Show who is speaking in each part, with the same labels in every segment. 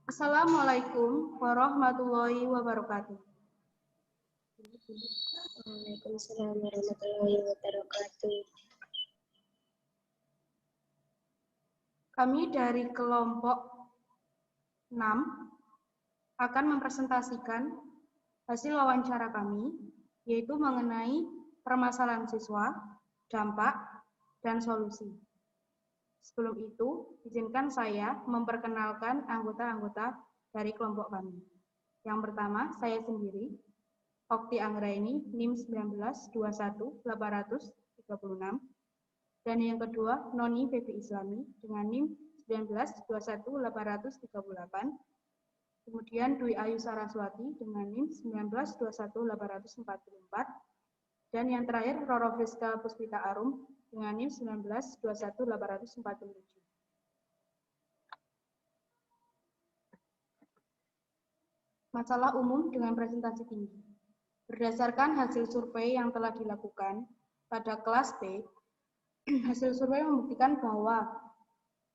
Speaker 1: Assalamualaikum warahmatullahi wabarakatuh.
Speaker 2: Waalaikumsalam warahmatullahi wabarakatuh.
Speaker 1: Kami dari kelompok 6 akan mempresentasikan hasil wawancara kami, yaitu mengenai permasalahan siswa, dampak, dan solusi. Sebelum itu, izinkan saya memperkenalkan anggota-anggota dari kelompok kami. Yang pertama, saya sendiri, Okti Anggraini, NIM 1921-836. Dan yang kedua, Noni Febi Islami dengan NIM 1921-838. Kemudian Dwi Ayu Saraswati dengan NIM 1921-844. Dan yang terakhir, Roro Friska Puspita Arum dengan NIM 1921-847. Masalah umum dengan presentasi tinggi. Berdasarkan hasil survei yang telah dilakukan pada kelas B, hasil survei membuktikan bahwa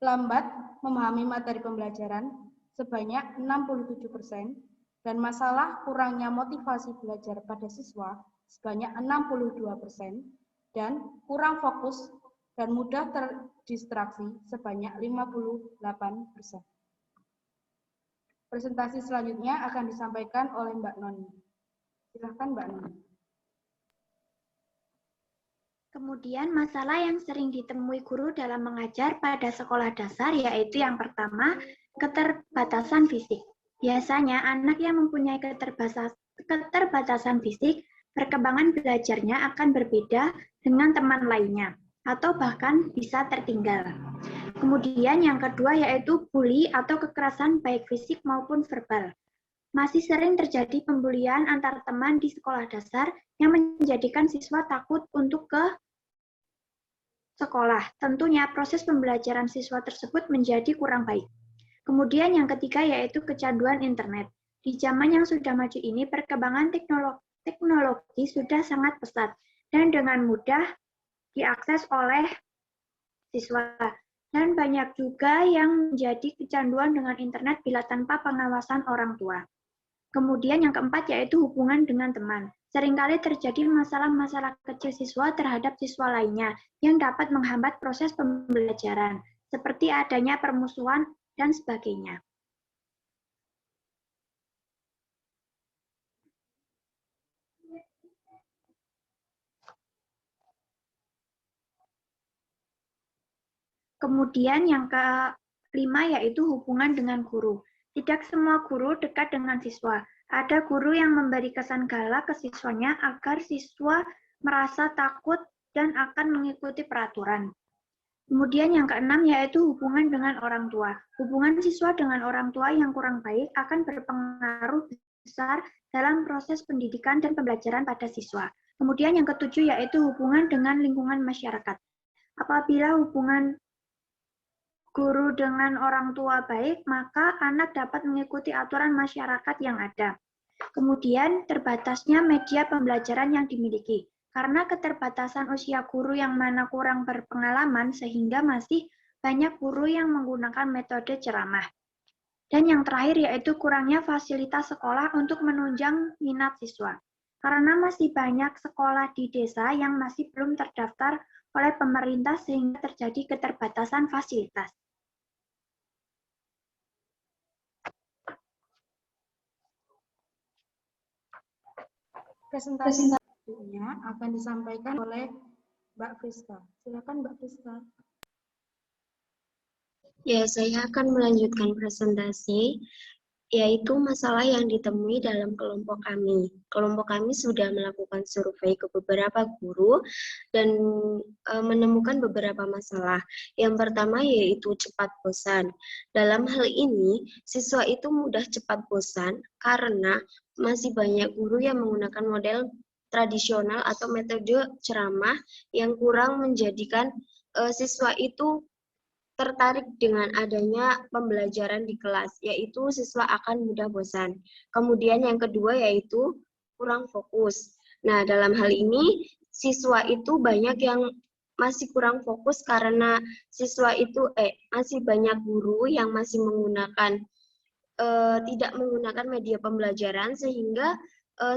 Speaker 1: lambat memahami materi pembelajaran sebanyak 67% dan masalah kurangnya motivasi belajar pada siswa sebanyak 62% dan kurang fokus dan mudah terdistraksi sebanyak 58%. Presentasi selanjutnya akan disampaikan oleh Mbak Noni. Silakan Mbak Noni.
Speaker 3: Kemudian masalah yang sering ditemui guru dalam mengajar pada sekolah dasar yaitu yang pertama, keterbatasan fisik. Biasanya anak yang mempunyai keterbatasan fisik, perkembangan belajarnya akan berbeda dengan teman lainnya atau bahkan bisa tertinggal. Kemudian yang kedua yaitu bully atau kekerasan baik fisik maupun verbal. Masih sering terjadi pembulian antar teman di sekolah dasar yang menjadikan siswa takut untuk ke sekolah. Tentunya proses pembelajaran siswa tersebut menjadi kurang baik. Kemudian yang ketiga yaitu kecanduan internet. Di zaman yang sudah maju ini, perkembangan teknologi sudah sangat pesat dan dengan mudah diakses oleh siswa. Dan banyak juga yang menjadi kecanduan dengan internet bila tanpa pengawasan orang tua. Kemudian yang keempat yaitu hubungan dengan teman. Seringkali terjadi masalah-masalah kecil siswa terhadap siswa lainnya yang dapat menghambat proses pembelajaran, seperti adanya permusuhan dan sebagainya. Kemudian yang kelima yaitu hubungan dengan guru. Tidak semua guru dekat dengan siswa. Ada guru yang memberi kesan galak ke siswanya agar siswa merasa takut dan akan mengikuti peraturan. Kemudian yang keenam yaitu hubungan dengan orang tua. Hubungan siswa dengan orang tua yang kurang baik akan berpengaruh besar dalam proses pendidikan dan pembelajaran pada siswa. Kemudian yang ketujuh yaitu hubungan dengan lingkungan masyarakat. Apabila hubungan guru dengan orang tua baik, maka anak dapat mengikuti aturan masyarakat yang ada. Kemudian, terbatasnya media pembelajaran yang dimiliki. Karena keterbatasan usia guru yang mana kurang berpengalaman, sehingga masih banyak guru yang menggunakan metode ceramah. Dan yang terakhir yaitu kurangnya fasilitas sekolah untuk menunjang minat siswa. Karena masih banyak sekolah di desa yang masih belum terdaftar oleh pemerintah sehingga terjadi keterbatasan fasilitas.
Speaker 1: Presentasi selanjutnya akan disampaikan oleh Mbak Friska. Silakan Mbak Friska.
Speaker 2: Ya, saya akan melanjutkan presentasi, yaitu masalah yang ditemui dalam kelompok kami. Kelompok kami sudah melakukan survei ke beberapa guru dan menemukan beberapa masalah. Yang pertama yaitu cepat bosan. Dalam hal ini, siswa itu mudah cepat bosan karena masih banyak guru yang menggunakan model tradisional atau metode ceramah yang kurang menjadikan siswa itu tertarik dengan adanya pembelajaran di kelas, yaitu siswa akan mudah bosan. Kemudian yang kedua yaitu kurang fokus. Nah, dalam hal ini siswa itu banyak yang masih kurang fokus karena siswa itu masih banyak guru yang masih menggunakan tidak menggunakan media pembelajaran sehingga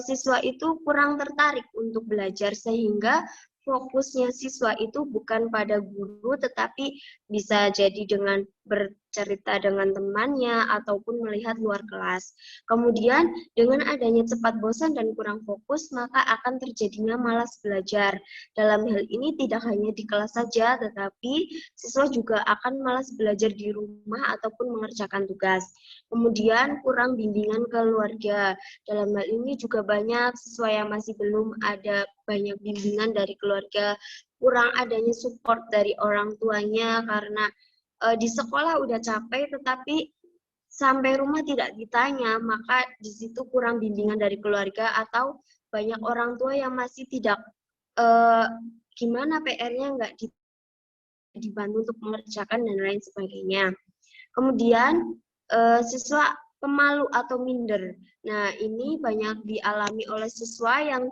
Speaker 2: siswa itu kurang tertarik untuk belajar, sehingga fokusnya siswa itu bukan pada guru, tetapi bisa jadi dengan bercerita dengan temannya ataupun melihat luar kelas. Kemudian dengan adanya cepat bosan dan kurang fokus, maka akan terjadinya malas belajar. Dalam hal ini tidak hanya di kelas saja, tetapi siswa juga akan malas belajar di rumah ataupun mengerjakan tugas. Kemudian kurang bimbingan keluarga. Dalam hal ini juga banyak siswa yang masih belum ada banyak bimbingan dari keluarga, kurang adanya support dari orang tuanya karena di sekolah udah capek tetapi sampai rumah tidak ditanya, maka di situ kurang bimbingan dari keluarga atau banyak orang tua yang masih tidak gimana PR-nya nggak dibantu untuk mengerjakan dan lain sebagainya. Kemudian siswa pemalu atau minder. Nah, ini banyak dialami oleh siswa yang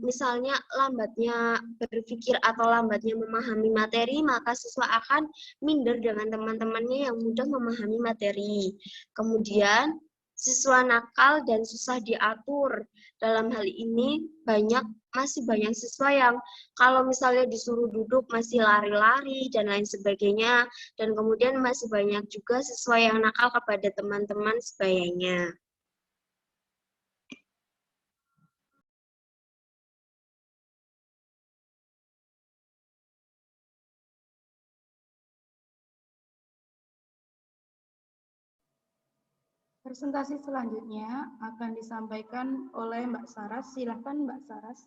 Speaker 2: misalnya lambatnya berpikir atau lambatnya memahami materi, maka siswa akan minder dengan teman-temannya yang mudah memahami materi. Kemudian siswa nakal dan susah diatur. Dalam hal ini masih banyak siswa yang kalau misalnya disuruh duduk masih lari-lari dan lain sebagainya. Dan kemudian masih banyak juga siswa yang nakal kepada teman-teman sebayanya.
Speaker 1: Presentasi selanjutnya akan disampaikan oleh Mbak Saras. Silakan Mbak Saras.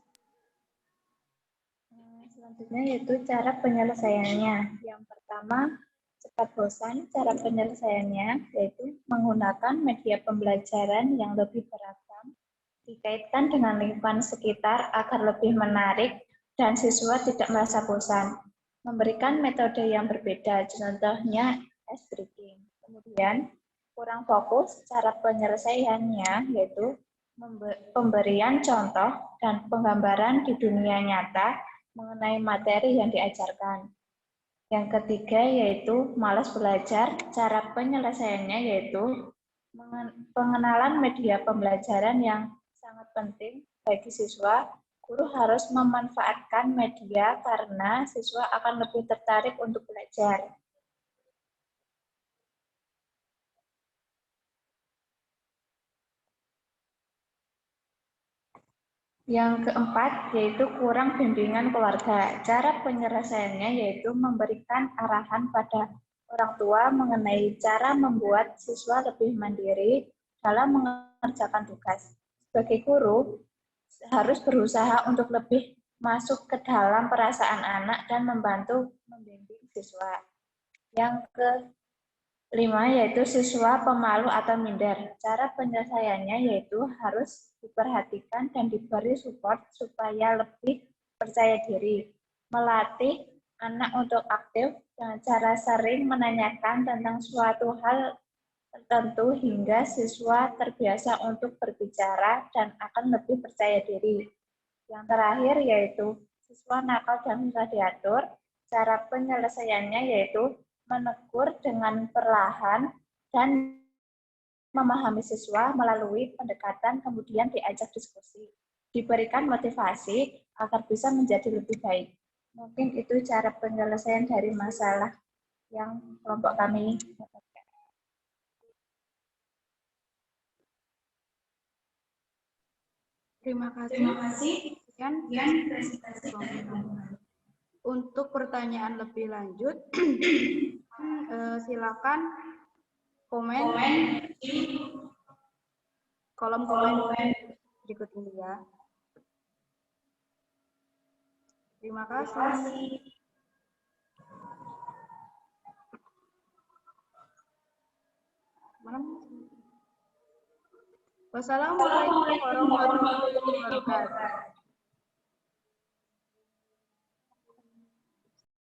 Speaker 4: Selanjutnya yaitu cara penyelesaiannya. Yang pertama, cepat bosan. Cara penyelesaiannya yaitu menggunakan media pembelajaran yang lebih beragam, dikaitkan dengan lingkungan sekitar agar lebih menarik dan siswa tidak merasa bosan. Memberikan metode yang berbeda, contohnya ice breaking. Kemudian, kurang fokus, cara penyelesaiannya yaitu pemberian contoh dan penggambaran di dunia nyata mengenai materi yang diajarkan. Yang ketiga yaitu malas belajar, cara penyelesaiannya yaitu pengenalan media pembelajaran yang sangat penting bagi siswa. Guru harus memanfaatkan media karena siswa akan lebih tertarik untuk belajar. Yang keempat yaitu kurang bimbingan keluarga. Cara penyelesaiannya yaitu memberikan arahan pada orang tua mengenai cara membuat siswa lebih mandiri dalam mengerjakan tugas. Sebagai guru, harus berusaha untuk lebih masuk ke dalam perasaan anak dan membantu membimbing siswa. Yang kelima yaitu siswa pemalu atau minder. Cara penyelesaiannya yaitu harus diperhatikan dan diberi support supaya lebih percaya diri. Melatih anak untuk aktif dengan cara sering menanyakan tentang suatu hal tertentu hingga siswa terbiasa untuk berbicara dan akan lebih percaya diri. Yang terakhir yaitu siswa nakal dan susah diatur. Cara penyelesaiannya yaitu menegur dengan perlahan dan memahami siswa melalui pendekatan kemudian diajak diskusi. Diberikan motivasi agar bisa menjadi lebih baik. Mungkin itu cara penyelesaian dari masalah yang kelompok kami dapatkan.
Speaker 1: Terima kasih. Sekian presentasi untuk pertanyaan lebih lanjut, silakan komen di kolom komen berikut ini ya. Terima kasih. Wassalamualaikum warahmatullahi wabarakatuh.